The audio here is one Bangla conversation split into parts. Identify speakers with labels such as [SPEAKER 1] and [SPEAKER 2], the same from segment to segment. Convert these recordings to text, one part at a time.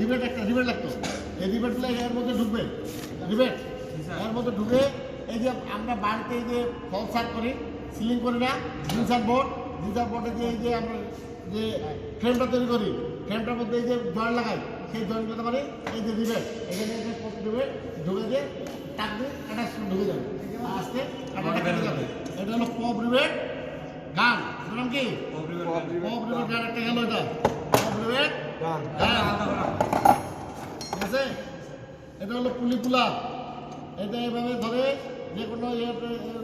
[SPEAKER 1] রিবেট একটা রিবেট লাগতো, এই রিবেটগুলো এর মধ্যে ঢুকবে, রিবেট এর মধ্যে ঢুকে এই যে আমরা বাড়িতে এই যে ফল সার করি, সিলিং করি না, জিন্সার বোর্ডে যে এই যে আমরা যে ফ্রেমটা তৈরি করি, ফ্রেমটার মধ্যে এই যে জয়েন্ট লাগাই, সেই জয়েন্ট করতে পারি এই যে রিবেট, এখানে ঢুকে ঢুকে দিয়ে টাক দিয়ে কাটা ঢুকে যাবে, আস্তে কাটাটা কেটে যাবে। এটা হলো পপ রিবেট গান, নাম কি পপ রিবেট গান, একটা গেল এটা পপ রিবেট গান, ঠিক আছে। এটা হলো পুলি পুলা, এটা এভাবে ধরে যে কোনো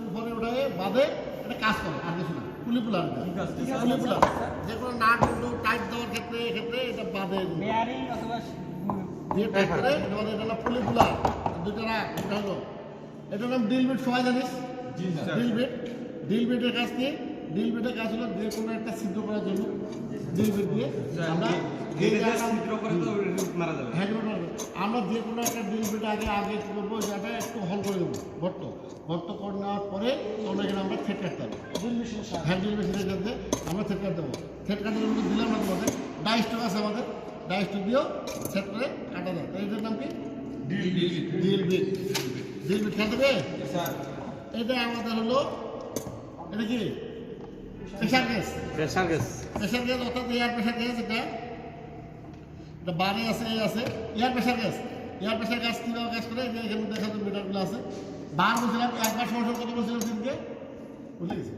[SPEAKER 1] উপরে উঠায় বাঁধে এটা কাজ করে, আর কিছু না। পুলি পুলা পুলি পুলা যে কোনো নাট টাইট দেওয়ার ক্ষেত্রে এক্ষেত্রে এটা বাঁধে দিয়ে টাইট করে এটা বাঁধে। এটা হলো পুলি পুলা, দুটো রাখ, এটা হলো এটার নাম ড্রিল বিট, সবাই জানিস ড্রিল বিট। ড্রিল বিটের কাজ কি? ড্রিল বিটের কাজ হলো যে কোনো একটা ছিদ্র করার জন্য ড্রিল বিট দিয়ে আমরা আমরা যে কোনো একটা ড্রিল বিট আগে কী করবো, যেটা একটু হল করে দেবো, গর্ত করে নেওয়ার পরে তখন এখানে আমরা থ্রেড কাটতে হবে। হ্যাঁ, ড্রিল মেশিনের কাছে আমরা থ্রেড কাটতে দেবো। থ্রেড কাটার মধ্যে দিলাম না তোমাদের ডাই স্টক আছে, আমাদের ডাই স্টক দিয়েও থ্রেড করে কাটা যায়। তো এটার নাম কি? Drill bit. ড্রিল বিট খেলতে হবে। এটা আমাদের হলো এটা কি প্রেশার গ্যাস, অর্থাৎ এয়ার প্রেশার গ্যাস। এটা বারে আছে, এই আছে air pressure gas. Air pressure gas কীভাবে গ্যাস করে? যে এখানে দেখা যাচ্ছে মিটারগুলো আছে। বার বলছিলাম, একবার সমস্যা কত বলছিলাম দিনকে, বুঝলে গেছি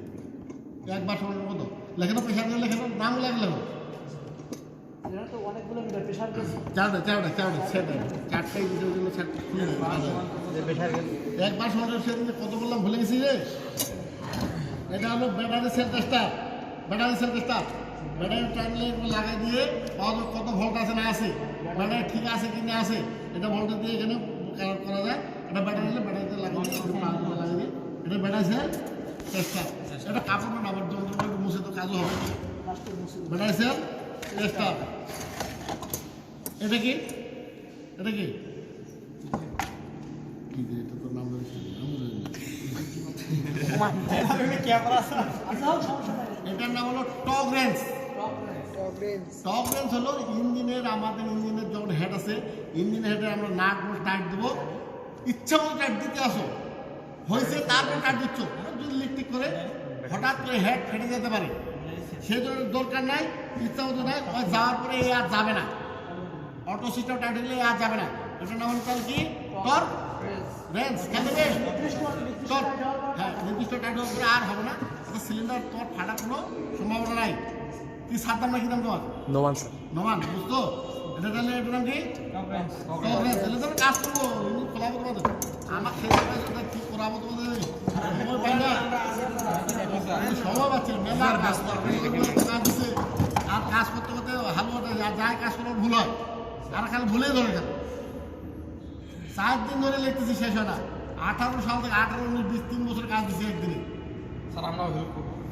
[SPEAKER 1] একবার সমস্যা কত লেখানো, প্রেশার গ্যাস লেখানো, নাম লাগলে একবার সমস্যা সেদিন কত বললাম ভুলে গেছি রে। এটা হলো ব্যাটারি সেল টেস্টার, ব্যাটারি টানলে লাগাই দিয়ে কত ভোল্ট আছে না আছে, ব্যাটারি ঠিক আছে কি না আছে, এটা ভোল্টেজ দিয়ে এখানে করা যায়। এটা ব্যাটারি দিলে ব্যাটারিতে লাগিয়ে দিয়ে এটা ব্যাটারি সেল টেস্টার। এটা কাপড় না, আমার যন্ত্রটা একটু মুছে তো কাজও হবে। Battery sell tester. এটা কি? এটা কি তোর নাম এটার নাম হলো টক রেঞ্জ। টক রেঞ্জ হলো ইঞ্জিনের, আমাদের ইঞ্জিনের যখন হেড আছে, ইঞ্জিনের হেডে আমরা নাট বোল্ট টাইট দেবো, ইচ্ছা মতো টাইট দিতে আসো, হয়েছে তারপর টাইট দিচ্ছ। যদি লিকটিক করে হঠাৎ করে হেড ফেটে যেতে পারে, সেই জন্য দরকার নাই, ইচ্ছা মতো নাই, যাওয়ার পরে এ আর যাবে না, অটো সিস্টেম টাইট দিলে আর যাবে না। এটার নাম হলো কি? Torque range. খেলতে হ্যাঁ, নির্দিষ্ট টাইট হওয়ার পরে আর হবে না, সিলিন্ডার তোমার ফাটার কোনো সম্ভাবনা নাই। কি সারতাম না, কি দাম তোমার? নোমান বুঝতো? এটা তাহলে এটার নাম কি? তাহলে তো কাজ করবো, খোলাবো তোমাদের, আমার খেতে কি করাবো তোমাদের, সময় পাই না, সময় পাচ্ছি মেলা কাজ দিচ্ছে। আর কাজ করতে করতে হালুয়াটা যাই কাজ করার ভুল হয়, আর খালি ভুলেই ধরে গেল। 4 দিন ধরে লিখতেছি, শেষ হয় না। 18 সাল থেকে 18, 19, 20, 3 বছর কাজ দিচ্ছে একদিনে।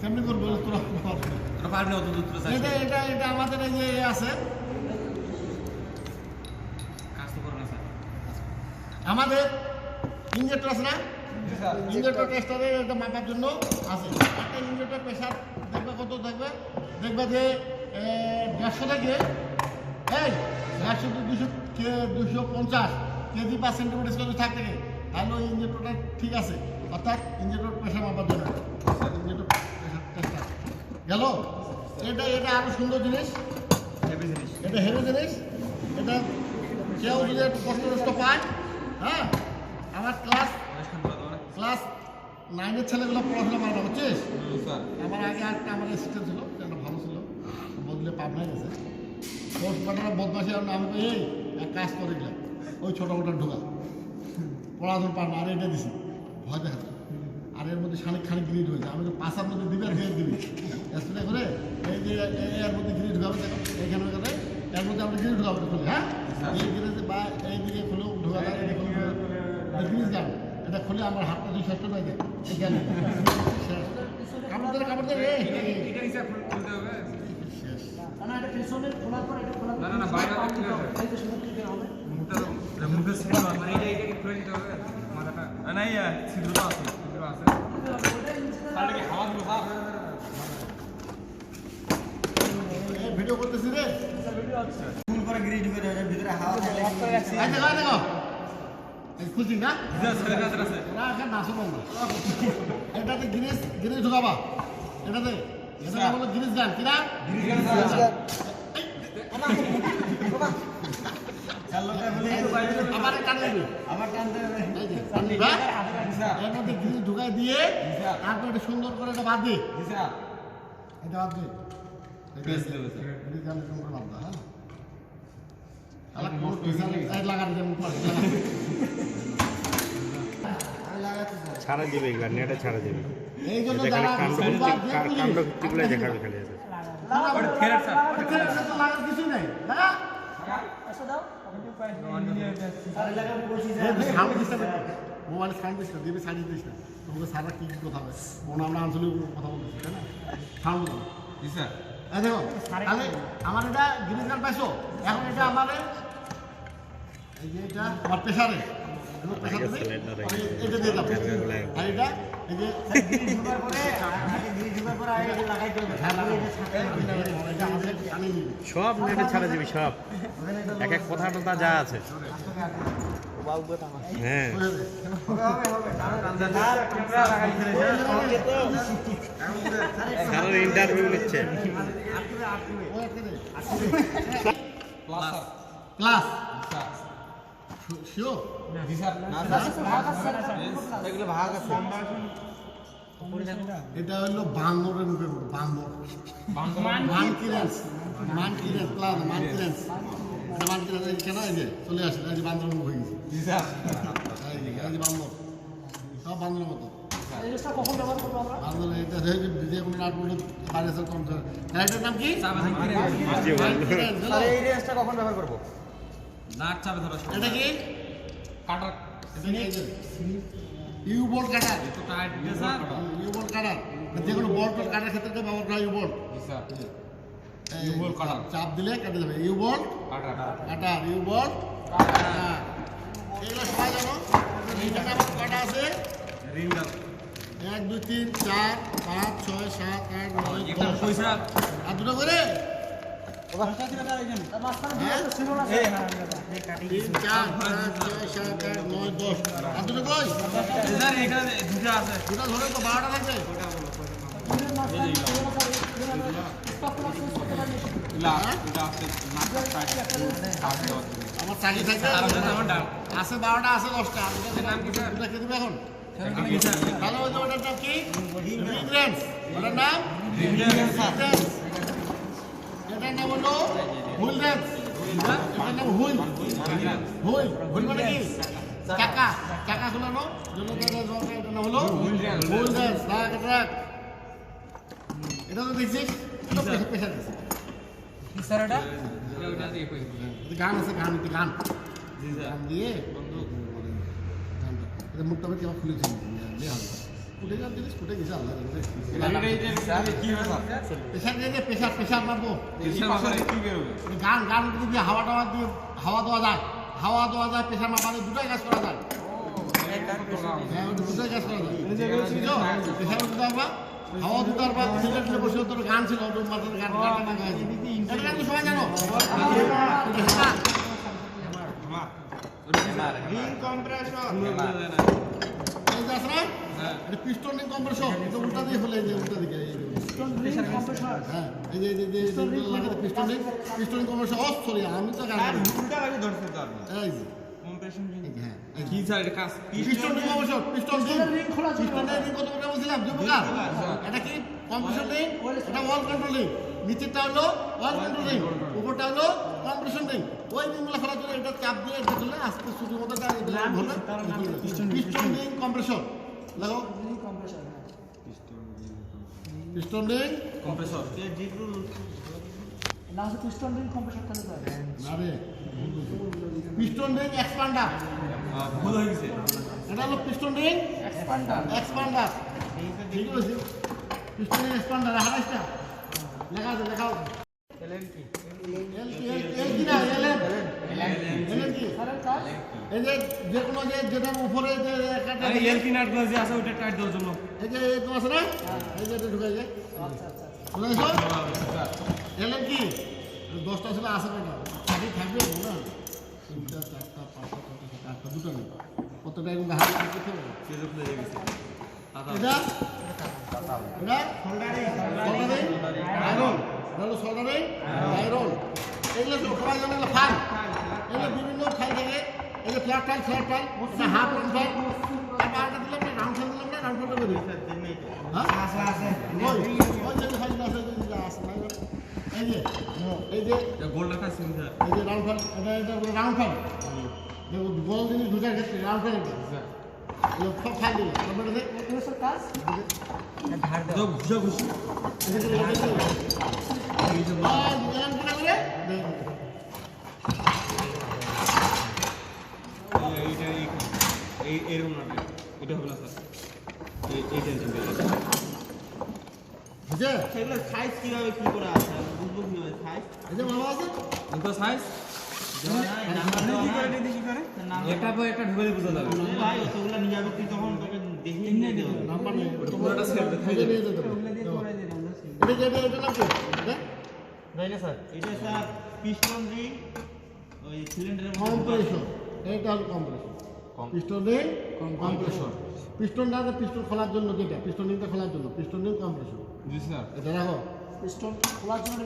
[SPEAKER 1] কেমনি করবো তোরা? এটা আমাদের এই যে আছে, আমাদের ইঞ্জেক্টর আছে না, ইঞ্জেক্টর টেস্টারে এটা মাপার জন্য আছে। একটা ইঞ্জেক্টর প্রেশার দেখবে কত, দেখবে যে 150 থেকে 150 to 250 KG per centimetre square থাক থেকে, তাহলে ওই ইঞ্জেক্টরটা ঠিক আছে, অর্থাৎ ইঞ্জেক্টর প্রেশার মাপার জন্য ইঞ্জেক্টর প্রেশার টেস্টার গেল। এটা আরো সুন্দর জিনিস, এটা হেভি জিনিস। এটা কেউ যদি একটু কষ্ট পায়, হ্যাঁ, আমার ক্লাস 9-এর ছেলেগুলো পড়াশোনা করে না, বুঝছিস? আমার আগে একটা আমার অ্যাসিস্ট্যান্ট ছিল, একটা ভালো ছিল, বদলে পাবনায় গেছে। বদমাসি আর আমি এই এক কাজ করে গেলাম, ওই ছোটো মোটো ঢোকা পড়াশোনা পার না, আর এটা দিছি ভয় দেখাচ্ছে। আর এর মধ্যে খানিক গ্রিড হয়েছে, আমি তো পাশার মধ্যে দিবি আর ফের দিবি স্প্রে করে, এই যে এর মধ্যে গ্রিড ঢুকাবে, এখানে করে এর মধ্যে আমরা গ্রিড ঢুকাবো খুলে, হ্যাঁ, এই গ্রিজে বা এইদিকে খুলেও ঢোকা যায়, এটা খুলে গ্রিজ গান, এটা খুলে আমার হাতটা 2 সেক্টর হয়ে যায়। এখানে কাপড় দেবে ভিডিও করতেছি রে। দেখো এই খুলছি না না এখন না শুনুন না এটাতে গিরিশ ঢুকাবা এটাতে এটা হলো গিরিশ গান কিনা আবার টানতে হবে এর মধ্যে গিরিশ ঢুকাই দিয়ে তারপর এটা সুন্দর করে এটা বাদ দিই এটা বাদ দিই
[SPEAKER 2] ছাড়া দিবে এগুলা নেটে ছাড়া দিবে
[SPEAKER 1] এই জন্য
[SPEAKER 2] যেখানে
[SPEAKER 1] যারা
[SPEAKER 2] কাণ্ড গুলো দেখাবে খালি আছে
[SPEAKER 1] কিছু নেই মোবাইল সাউন্ড দিস না দিবি সাজিয়ে দিস না তোমাকে সারা কি কি কথা হবে আমরা আঞ্চলিক কথা বলতেছি তাই না সাউন্ড দাও দেখো তাহলে আমার এটা গিরিশ গান পাইছো এখন এটা আমার এই যে এটা আমার প্রেশারে এটা দিয়ে যাবো আর এটা এই যে
[SPEAKER 2] সব নেটে ছাড়া দিবি সব এক এক কথা টথা যা আছে হ্যাঁ কারোর ইন্টারভিউ নিচ্ছে
[SPEAKER 1] ক্লাস শিওর এটা হলো বান্দরের মুখে বান্দর মানকিরেন্স প্লাস মানকিরেন্স কেন এই যে চলে আসে এই যে বান্দরের মুখ হয়ে গেছে এই যে বান্দর সব বান্দরের মতো বান্দর এটা যে কোনো নাট বলে বাইরে কম এটার নাম কি
[SPEAKER 3] কখন ব্যবহার করবো
[SPEAKER 4] নাট চাপে ধরা
[SPEAKER 1] এটা কি
[SPEAKER 4] কাটার
[SPEAKER 1] ইউ বোল্ট কাটার
[SPEAKER 4] তো টাইট দিতে স্যার
[SPEAKER 1] ইউ বোল্ট কাটার যে কোনো বোল্ট কাটার ক্ষেত্রে তো ব্যবহার করা U bolt
[SPEAKER 4] sir U bolt cutter
[SPEAKER 1] চাপ দিলে কেটে যাবে U bolt cutter U bolt cutter এগুলো সবাই জানো এইখানে আমার কয়টা আছে
[SPEAKER 4] রিঙ্গাল
[SPEAKER 1] 1 2 3 4 5 6 7 8 9
[SPEAKER 4] এটা
[SPEAKER 1] 10
[SPEAKER 4] পয়সা
[SPEAKER 1] আর দুটো করে 3 4 5 6 7 8 9 10 আর দুটো কই
[SPEAKER 4] স্যার এখানে দুটো আছে
[SPEAKER 1] দুটো ধরে তো 12টা লাগবে
[SPEAKER 4] লা এটা আছে
[SPEAKER 1] আমার চাকরি থাকে আছে 12টা আছে 10টা
[SPEAKER 4] নাম কি স্যার
[SPEAKER 1] দুটো কে দিবে এখন
[SPEAKER 4] কি স্যার
[SPEAKER 1] ভালো হয়েছে ওটার নাম কি রিংরেন্স ওটার নাম এটার নাম হলো হুইল রেন্স এটার নাম হুইল মানে কি চাকা ঝুলানো জন্য এটার নাম হলো হুইল রেন্স রাখ এটা তো দেখছিস এটা পেশা দিচ্ছে
[SPEAKER 4] স্যার এটা ওটা দিয়ে কই
[SPEAKER 1] গান আছে গান দিয়ে এটা মুখটা কেউ খুলেছি ফুটে যান জিনিস ফুটে গেছে আল্লাহ
[SPEAKER 4] কি হবে স্যার
[SPEAKER 1] প্রেশার মারবো গান যদি হাওয়া দিয়ে হাওয়া দেওয়া যায় প্রেশার মাপালে দুটাই কাজ করা যায় হ্যাঁ দুটাই কাজ করা যায় প্রেশার দিতে পারবা হাওয়া দিতে পারবা সিলেটে বসে তোর গান ছিল গান এটা কিন্তু সবাই জানো
[SPEAKER 3] ring compressor
[SPEAKER 1] piston ring compressor এটা উল্টা দিয়ে ফেলে উল্টা দিকে হ্যাঁ এই যে পিস্টন রিং কম্প্রেসর সরি আমি তো গান
[SPEAKER 3] উল্টা বাজে ধরতে তো আপনি
[SPEAKER 1] এই যে
[SPEAKER 3] কম্প্রেশন
[SPEAKER 1] হ্যাঁ
[SPEAKER 4] কি স্যার এটা কাজ
[SPEAKER 1] piston ring compressor piston ring খোলা পিস্টন রিং কত বড় বলছিলাম দুই প্রকার এটা কি কম্প্রেসর রিং এটা ওয়াল কন্ট্রোল রিং নিচেরটা হলো ওয়াল কন্ট্রোল রিং উপরটা হলো কম্প্রেশন রিং ওই রিংগুলো খোলার জন্য এটা চাপ দিয়ে এটা খুললে আস্তে সুযোগ মতো পিস্টন রিং কম্প্রেসর লাগাও পিস্টন রিং
[SPEAKER 4] কম্প্রেসর
[SPEAKER 1] না রে পিস্টন রিং এক্সপান্ডার
[SPEAKER 4] ভুল হয়ে গেছে
[SPEAKER 1] এটা হলো পিস্টন রিং এক্সপান্ডার ঠিক আছে পিস্টন রিং এক্সপান্ডার হারাইটা লেখাও এল কি না এল কি এই যে কোনো যেটার উপরে যে
[SPEAKER 4] এল কি নাট যে আছে ওটা টাইট দেওয়ার জন্য
[SPEAKER 1] এই যে তো আছে না এই যে এটা ঢুকাই যায় বুঝেছো এল কি 10টা ছিল আছে না থাকবে ওটা একদম হাত করতে হবে
[SPEAKER 4] সুযোগ হয়ে গেছে
[SPEAKER 1] এটা এটা সোল্ডারিং আয়রন হলো সোল্ডারিং আয়রন এগুলো সবাই জানে এগুলো ফাইল এগুলো বিভিন্ন ফাইল থেকে এই যে ফ্ল্যাট ফাইল এটা হাফ রাউন্ড ফাইল তারপর আরেকটা দিলাম না রাউন্ড ফাইল দিলাম না রাউন্ড ফাইলটা বেরিয়ে হ্যাঁ আছে ওই যে ফাইল আছে এই যে
[SPEAKER 4] গোল্ড রাখা সিম স্যার
[SPEAKER 1] এই যে রাউন্ড ফাইল এটা রাউন্ড ফাইল দেখো গোল জিনিস দুটার ক্ষেত্রে রাউন্ড ফাইল সব ফাইল দিল তারপরে কাজ
[SPEAKER 4] তো ঘুষা ঘুষি এরকম না এটা হবে না স্যার এই টেনশন
[SPEAKER 1] বুঝছে
[SPEAKER 3] সেগুলো সাইজ কিভাবে কি করে আছে বুঝবো কিভাবে সাইজ
[SPEAKER 1] এই যে মামা আছে
[SPEAKER 4] তো সাইজ কি করে দেখি করে একটা পর একটা ঢুকে বোঝা যাবে
[SPEAKER 3] ভাই ওগুলো নিয়ে যাবে তুই তখন তোকে দেখিয়ে নিয়ে দেবো
[SPEAKER 1] নাম্বার নেই
[SPEAKER 4] পুরোটা সেট দেখাই
[SPEAKER 1] এটা
[SPEAKER 4] যাবে
[SPEAKER 1] নিয়ে যেতে হবে এটা নাম কি হ্যাঁ
[SPEAKER 3] তাই না স্যার এটা স্যার পিস্টন রিং ওই সিলিন্ডারের
[SPEAKER 1] কম্প্রেসর এটা হলো কম্প্রেসর পিস্টন রিং কম্প্রেসর পিস্টনটা পিস্টন খোলার জন্য যেটা পিস্টন রিংটা খোলার জন্য পিস্টন রিং কম্প্রেসর
[SPEAKER 4] জি স্যার
[SPEAKER 1] এটা রাখো পিস্টন খোলার জন্য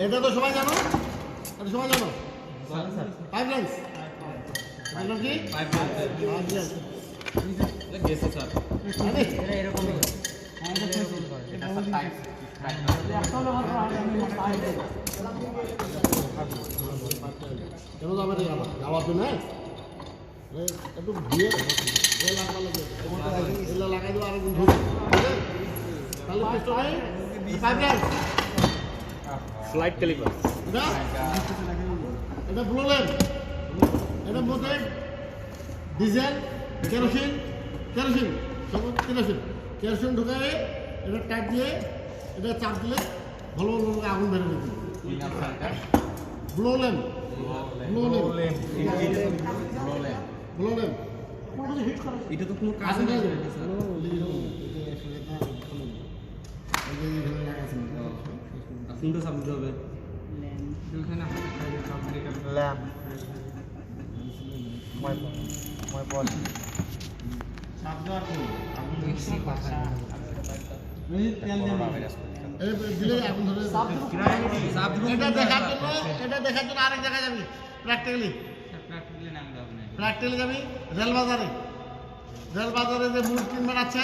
[SPEAKER 1] এটা তো সবাই জানো এটা সবাই জানো পাইপ লাইন্স এটা কি
[SPEAKER 4] পাইপ
[SPEAKER 1] লাইন্স
[SPEAKER 4] গেছে স্যার
[SPEAKER 1] এটা
[SPEAKER 3] এরকম
[SPEAKER 1] কেন যাবে রে যাওয়ার জন্য একটু ভিড়ে লাগা লাগে এগুলো লাগাই দেবো আরেকদিন ধরুন তাহলে piston pipe lines
[SPEAKER 2] slide caliper
[SPEAKER 1] এটা ব্লোলেন এটার মধ্যে ডিজেল কেরোসিন ঢুকায়ে এটা টাইট দিয়ে এটা চাপ দিলে ভালো আগুন বেড়ে যেত ব্লোলেন
[SPEAKER 4] এটা তো কোনো কাজ
[SPEAKER 1] আগুন
[SPEAKER 4] নেই কোনটা সাবমিট হবে
[SPEAKER 3] ল্যাম্প
[SPEAKER 1] দিলে আগুন ধরে এটা দেখার জন্য আরেক জায়গায় যাবি প্র্যাকটিক্যালি যাবি রেলবাজারে যে মুড়ি টিন বানাচ্ছে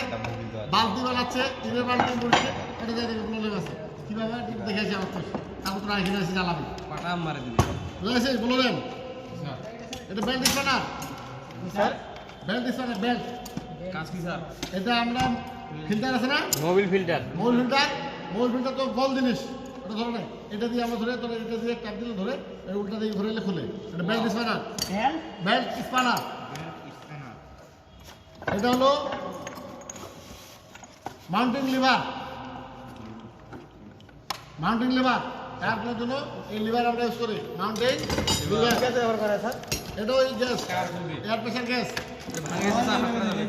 [SPEAKER 1] বালতি বানাচ্ছে টিনের বালতি মুড়ি এটা যাই দেখি প্রবলেম আছে কীভাবে দেখেছি আমার তো তারপর তোরা এখানে এসে জ্বালাবি
[SPEAKER 4] পাটা মারে দিবি
[SPEAKER 1] বুঝেছিস প্রবলেম এটা belt spanner
[SPEAKER 3] sir
[SPEAKER 1] belt spanner belt
[SPEAKER 4] কাজ কি স্যার
[SPEAKER 1] এটা আমরা ফিল্টার আছে না
[SPEAKER 2] মোবিল ফিল্টার
[SPEAKER 1] মূল ফিল্টার তো গোল জিনিস ওটা ধরে না এটা দিয়ে আমরা ধরে তোর এটা দিয়ে ট্যাপ দিলে ধরে উল্টা দিয়ে ঘুরে খুলে এটা বেল্ট স্প্যানার এটা হলো মাউন্টিং লিভার তারপরে জন্য এই লিভার আমরা ইউজ করি মাউন্টিং লিভার
[SPEAKER 3] ব্যবহার করে স্যার
[SPEAKER 1] এটা ওই গ্যাস এয়ার প্রেশার গ্যাস
[SPEAKER 4] ভাঙে গেছে স্যার আপনারা যাবেন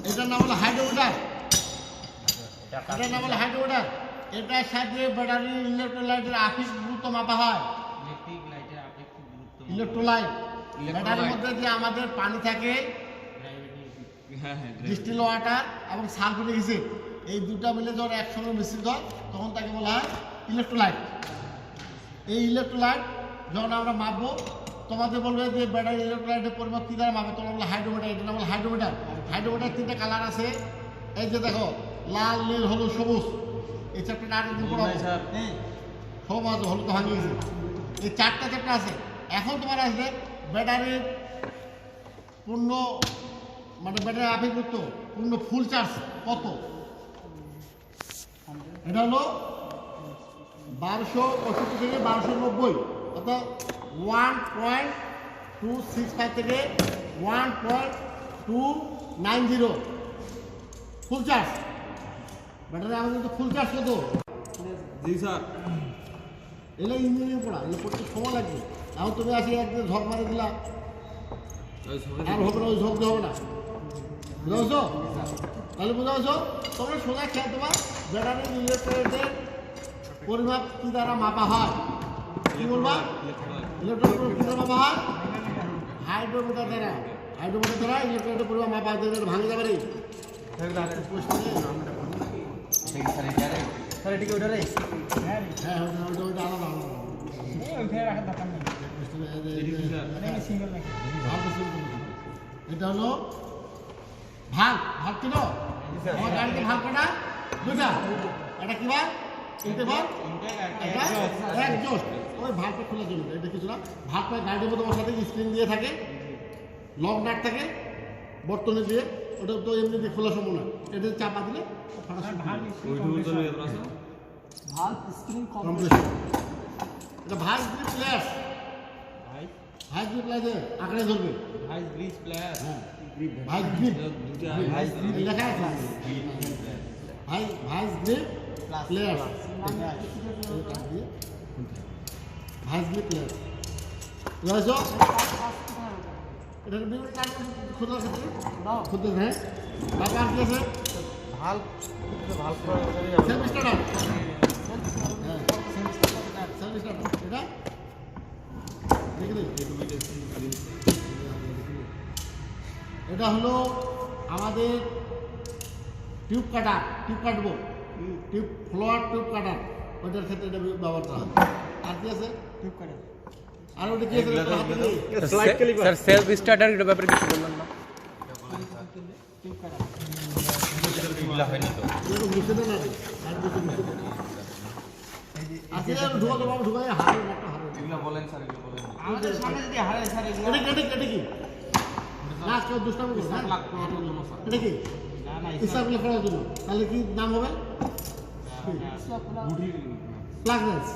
[SPEAKER 1] এটার নাম হলো হাইড্রোমিটার এটার সাথে ব্যাটারি ইলেকট্রোলাইটের আপেক্ষিক গুরুত্ব মাপা হয় ইলেকট্রোলাইট ব্যাটারির মধ্যে যে আমাদের পানি থাকে
[SPEAKER 4] হ্যাঁ
[SPEAKER 1] ডিস্টিল ওয়াটার এবং সালফিউরিক অ্যাসিড এই দুটা মিলে যখন একসঙ্গে মিশ্রিত হয় তখন তাকে বলা হয় ইলেকট্রোলাইট এই ইলেকট্রোলাইট যখন আমরা মাপবো তোমাদের বলবে যে ব্যাটারি ইলেকট্রোলাইটের পরিমাপ কী দ্বারা মাপে তোমরা বলবে হাইড্রোমিটার এটা নাম হলো হাইড্রোমিটার তিনটা কালার আছে এই যে দেখো লাল নীল হলুদ সবুজ এই চ্যাপ্টারটা আরেক দিন পড়াবো সব আছে হলুদ তো ভাঙিয়ে গেছে এই চারটা চ্যাপ্টার আছে এখন তোমার আসবে ব্যাটারির পূর্ণ মানে ব্যাটারি আপেক্ষিক পূর্ণ ফুল চার্জ কত এটা হলো 1265 থেকে 1290 অর্থাৎ 1.265 থেকে 1.290 ফুল চার্জ ব্যাটারি আমাদের কিন্তু ফুল চার্জ কত
[SPEAKER 4] জি স্যার
[SPEAKER 1] এগুলো ইঞ্জিনিয়ারিং পড়া এগুলো পড়তে সময় লাগবে এখন তুমি আসি একদিন ঝক মারে দিলা আর হবে না ওই ঝক দিয়ে হবে না বুঝা তাহলে বুঝা পারছো তোমরা সোজা খেয়াল তোমার ব্যাটারি ইলেকট্রোলাইটের পরিমাপ কী দ্বারা মাপা হয় কি বলবা ইলেকট্রোলাইট কী দ্বারা মাপা হয় হাইড্রোমিটার দ্বারা ইলেকট্রনের পরিমাণ মাপা যায়, ভাঙে যাবে রে।
[SPEAKER 4] স্যার এটা কি ওটা রে?
[SPEAKER 1] হ্যাঁ ওটা আলাদা এটা হলো ভাগ ছিল আমার গাড়িতে ভাগ কটা দুটা, এটা কি ভাগ তিনটে ভাগ, এটা একজোস্ট। ওই ভাগটা খোলার জন্য এটা কিছু না, ভাগটা গাড়ির মধ্যে বসাতে স্ক্রিন দিয়ে থাকে, লক নাট থাকে বর্তনে দিয়ে, ওটা তো এমনিতে খোলা সম্ভব না, এটা চাপা দিলে এটা vice grip plier, vice grip প্লেয়ারে আঁকড়ে ধরবে,
[SPEAKER 3] ভাইস গ্রিস প্লেয়ার,
[SPEAKER 1] হ্যাঁ ভাইস গ্রিপ
[SPEAKER 3] ভাইস গ্রিপ
[SPEAKER 1] লেখা আছে vice grip plier, vice grip plier বুঝেছো? এটা বিভিন্ন কাজ খোঁজার ক্ষেত্রে খুঁজতে, হ্যাঁ তারপর আর কি আছে সেলফ স্টার্টার, হ্যাঁ সেলফ স্টার্টার, এটা দেখলি এটা হলো আমাদের টিউব কাটবো, টিউব ফ্লোয়ার টিউব কাটার, ওইটার ক্ষেত্রে এটা ব্যবহার করা হয়। আর কি আছে টিউব কাটার, আর ওটা কি আছে
[SPEAKER 2] স্যার সেলফ স্টার্টার এর ব্যাপারে কিছু বললেন না?
[SPEAKER 1] টিউব কাটার এগুলা হয়নি তো, এগুলো বুঝতে না রে, আর বুঝতে না আসলে ঢুকাই হারে একটা হারে,
[SPEAKER 3] এগুলো বলেন স্যার, এগুলো বলেন আমাদের সামনে যদি হারে স্যার এগুলো
[SPEAKER 1] এটা কি না কেউ দুষ্টামি করছে না, এটা কি ইসলামগুলো করার জন্য, তাহলে কি নাম হবে প্লাগ রেন্স,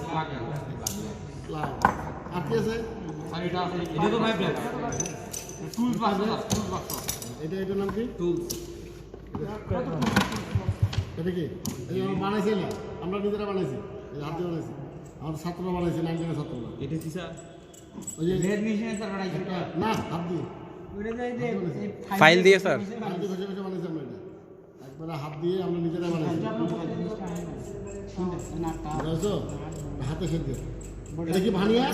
[SPEAKER 1] আর কি আছে
[SPEAKER 3] এটা তো ভাই ব্ল্যাক টুলস বাক্স,
[SPEAKER 1] এটার নাম কি টুলস, এটা কি এই আমরা বানাইছি না, আমরা নিজেরা বানাইছি, এই হাত দিয়ে বানাইছি, আমাদের ছাত্ররা বানাইছে, 9 ছাত্ররা।
[SPEAKER 3] এটা কি স্যার
[SPEAKER 1] ওই যে
[SPEAKER 3] রেড মেশিনে স্যার বানাইছে
[SPEAKER 1] এটা না হাত দিয়ে
[SPEAKER 2] ফাইল দিয়ে স্যার
[SPEAKER 1] হাত দিয়ে ঘষে ঘষে বানাইছি আমরা, এটা একবারে হাত দিয়ে আমরা নিজেরা বানাইছি, বুঝছো? হাতে সেদ্ধ, এটা কি ভানিয়া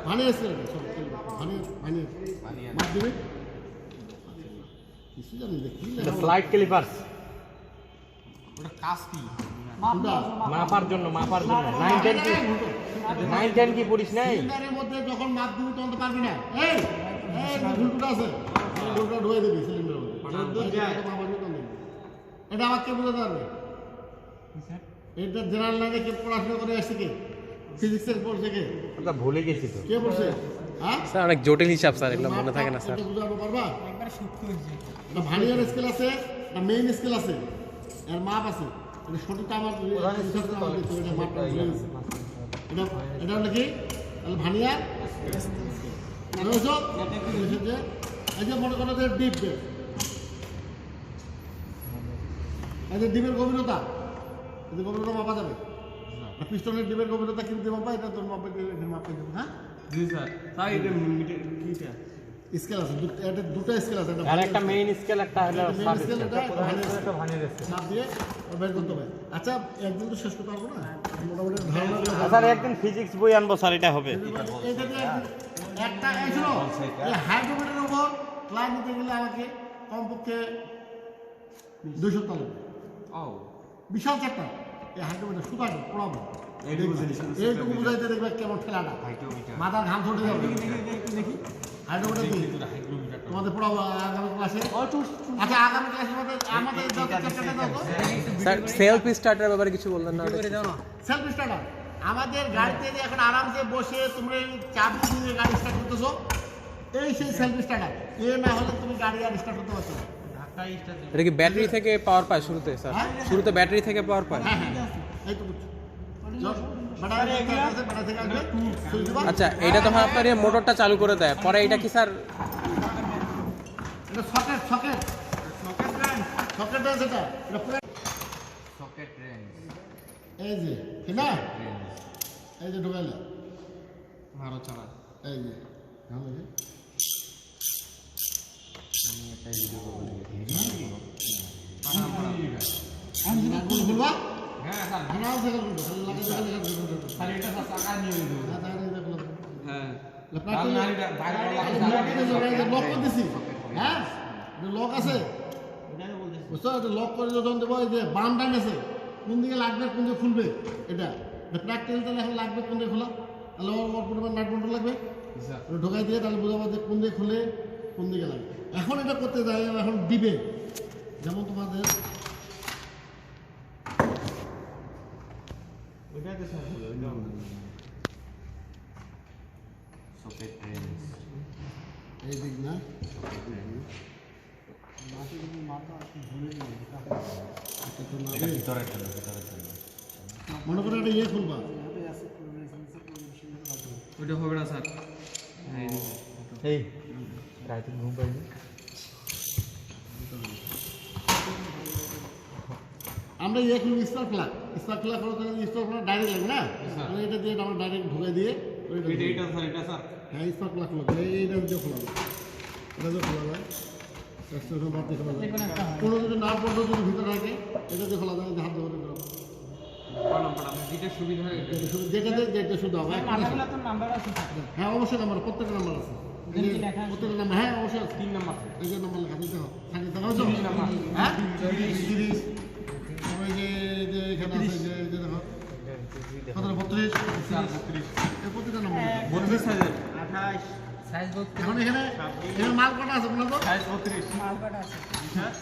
[SPEAKER 1] ভানিয়া এসছে, ভানিয়া মাপ দেবে কিছু জানি দেখি
[SPEAKER 2] স্লাইড ক্লিপার্স
[SPEAKER 3] ওটা কাজ কি
[SPEAKER 2] মাপার জন্য 9-10 কি পড়িস নাই?
[SPEAKER 1] সিলিন্ডারের মধ্যে যখন মাপ দিবি তখন তো পারবি না, এই ভুলটুটা আছে ভুলটা ঢুয়ে দিবি সিলিন্ডারের মধ্যে, এটা আমার কে বুঝাতে পারবে? এটা জেনারেল লাইনে কে পড়াশোনা করে আসছে, কে ফিজিক্সের পড়ছে, কে
[SPEAKER 2] আমরা ভুলে গেছি তো
[SPEAKER 1] কে পড়ছে? হ্যাঁ
[SPEAKER 2] স্যার, অনেক জটিল হিসাব স্যার, এগুলো মনে থাকে না স্যার।
[SPEAKER 1] এটা বুঝাবো পারবা? একটা ভানিয়ার স্কেল আছে, একটা মেইন স্কেল আছে, এর মাপ আছে, এটা সঠিকটা আমার এটা মাপটা ভুলে গেছে। এটা হলো কি তাহলে ভানিয়ার, এই যে মনে করো যে ডিপ, এই যে ডিপের গভীরতা, এই যে গভীরতা মাপা যাবে, পিস্টনের ডিপের গভীরতা কিন্তু মাপা, এটা তোর মাপা দেবো, হ্যাঁ
[SPEAKER 3] জি স্যার স্যার এটা মিটার কিটা
[SPEAKER 1] স্কেল আছে, এটা দুটো স্কেল আছে,
[SPEAKER 2] আর একটা মেইন স্কেল, একটা হলো সাব
[SPEAKER 1] স্কেল,
[SPEAKER 2] স্কেল।
[SPEAKER 1] এটা ভানিয়ার স্কেল, চাপ দিয়ে বের করতে হবে। আচ্ছা একদিন তো শেষ করতে পারবো না, মোটামুটি ধারণা
[SPEAKER 2] স্যার একদিন ফিজিক্স বই আনবো স্যার, এটা হবে।
[SPEAKER 1] একটা এই হাইড্রোমিটারের উপর ক্লাস নিতে গেলে আমাকে কমপক্ষে 2 সপ্তাহ লাগবে, বিশাল চ্যাপ্টার, এই হাইড্রোমিটার শুধু পড়াবো, এইটুকু বুঝাইতে দেখবে কেমন ঠেলাটা, মাথার ঘাম ছুটে যাবে। হাইড্রোমিটার কি তোমাদের পড়াবো আগামী ক্লাসে? আচ্ছা আগামী ক্লাসের মধ্যে আমাদের চ্যাপ্টারটা দাও তো।
[SPEAKER 2] স্যার সেলফ স্টার্টার ব্যাপারে কিছু বললেন না?
[SPEAKER 1] সেলফ স্টার্টার আমাদের গাড়িতে যে এখন আরামসে বসে তোমরা চাবি দিয়ে গাড়ি স্টার্ট করতেছো, এই সেই সেলফ স্টার্টার, এ না হলে তুমি গাড়ি আর স্টার্ট করতে পারছো না।
[SPEAKER 2] এটা কি ব্যাটারি থেকে পাওয়ার পায় শুরুতে স্যার?
[SPEAKER 1] হ্যাঁ?
[SPEAKER 2] শুরুতে ব্যাটারি থেকে পাওয়ার পায়?
[SPEAKER 1] হ্যাঁ হ্যাঁ এই তো বুঝছো। ব্যাটারি থেকে আসবে, সুইচ দিবা।
[SPEAKER 2] আচ্ছা, এটা তো হয় আপনার মোটরটা চালু করে দেয়, পরে এটা কি স্যার?
[SPEAKER 1] এটা সকেট সকেট সকেট আছে, এটা এটা পুরো
[SPEAKER 3] সকেট রেঞ্জ
[SPEAKER 1] এই যে ঠিক না, এই যে ঢুকাইলে
[SPEAKER 3] ভালো চালা
[SPEAKER 1] এই যে ভালো যে খুলবা,
[SPEAKER 3] হ্যাঁ স্যার
[SPEAKER 1] ঘনাও থেকে খুলবো, লাগে
[SPEAKER 3] স্যার এটা চাকা নিয়ে দিও।
[SPEAKER 4] হ্যাঁ
[SPEAKER 1] লক করে দিছি, হ্যাঁ লক আছে,
[SPEAKER 3] ওটাকে বলতেছি।
[SPEAKER 1] বুঝছো? এটা লক করে যখন দেবো, এই যে বাম ডান আছে, কোন দিকে লাগবে কোন দিকে খুলবে, এটা প্র্যাকটিক্যাল তাহলে এখন লাগবে কোন দিকে খোলা, তাহলে ওর পরিমাণ নাট বল্টু লাগবে, ওটা ঢোকাই দিয়ে তাহলে বোঝাবো যে কোন দিকে খুলে কোন দিকে লাগবে। এখন এটা করতে যাই, এখন দিবে যেমন তোমাদের
[SPEAKER 3] ওটাকে স্যার বলে, ওইটা
[SPEAKER 2] সকেট রেঞ্জ
[SPEAKER 1] এই দিক না, এটা তো না,
[SPEAKER 2] এটা ভিতরের জন্য
[SPEAKER 1] মনে করো একটা ইয়ে খুলবা,
[SPEAKER 4] ওইটা হবে না স্যার।
[SPEAKER 2] এই রাইতে ঘুম পাইনি
[SPEAKER 1] আমরা ইয়ে খুলবো স্পার্ক প্লাগ, স্পার্ক প্লাগ করো তাহলে স্পার্ক প্লাগ ডাইরেক্ট লাগবে না, তাহলে এটা দিয়ে আমরা ডাইরেক্ট ঢুকে দিয়ে ওইটা
[SPEAKER 4] এটা এটা স্যার, এটা স্যার।
[SPEAKER 1] হ্যাঁ স্পার্ক প্লাগ খোলা, এইটা দিয়ে খোলা যায়, এটা দিয়ে খোলা যায়, এক্সটেনশন বাদ দিয়ে খোলা যায়, কোনো যদি না পড়তো যদি ভিতরে থাকে এটা দিয়ে খোলা যায়, হাত ধরে ধরো,
[SPEAKER 4] যেটা সুবিধা হয় এটা।
[SPEAKER 1] যেটা শুধু হবে হ্যাঁ অবশ্যই নাম্বার, প্রত্যেকটা নাম্বার আছে, এই যে প্রত্যেকটা নাম্বার, হ্যাঁ অবশ্যই আছে,
[SPEAKER 4] 3 নাম্বার স্যার।
[SPEAKER 1] এই যে নাম্বার লেখা দিতে হবে, থাকে দেখা হচ্ছে হ্যাঁ 30 ওই যে এখানে আছে, যে দেখো কত 32 এই প্রত্যেকটা নাম্বার
[SPEAKER 4] 32 সাইজের।
[SPEAKER 3] 28
[SPEAKER 1] এখন এখানে মাল কটা আছে বলো তো?
[SPEAKER 3] সাইজ 32
[SPEAKER 1] হ্যাঁ